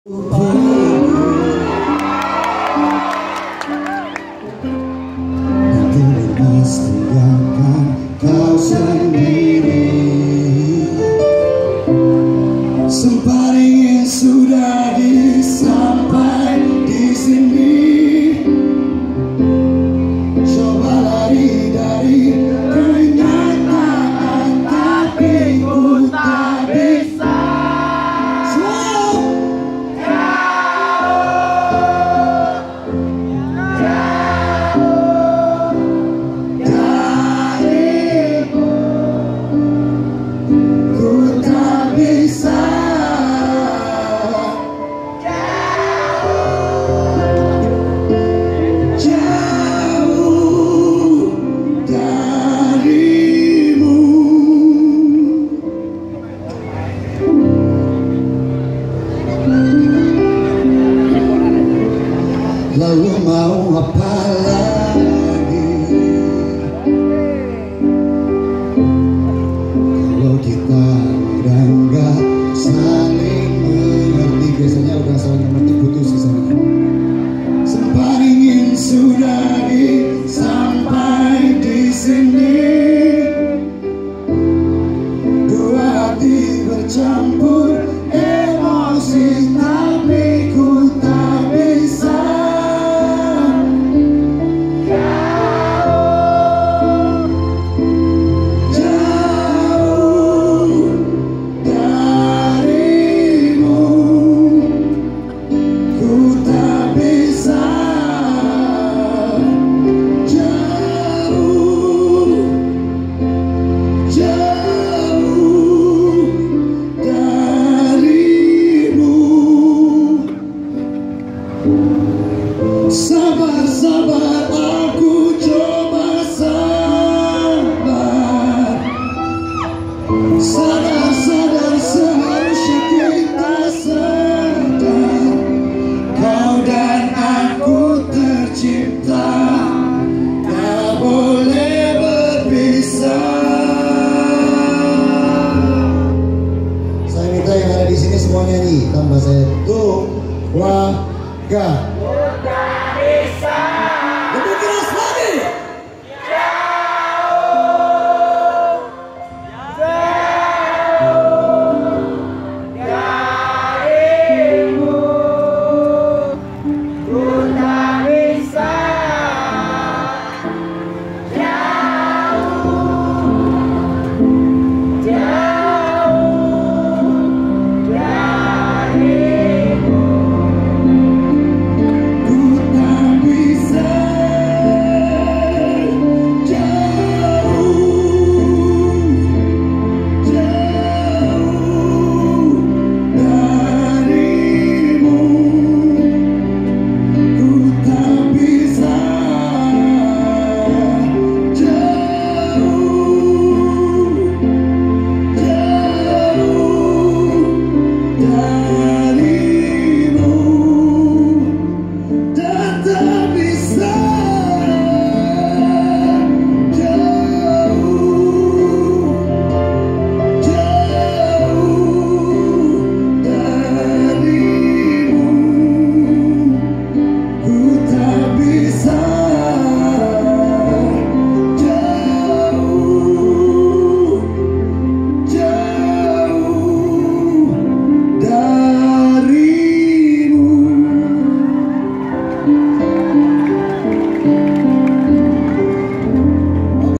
Kau sendiri sempat ingin sudah sampai di sini. Coba lari dari kenyataan, tapi ku tak bisa. Lalu mau apa lagi kalau kita udah nggak saling mengerti? Biasanya udah saling mengerti putus di sana. Sempat ingin sudah sampai di sini, dua hati bercampur emosi, tapi ku tak bisa. Sabar, aku coba sabar. Sadar, seharusnya kita sadar. Kau dan aku tercipta, tak boleh berpisah. Saya minta yang ada di sini semua nyanyi, tambah saya tuh, wah, gak. Bisa.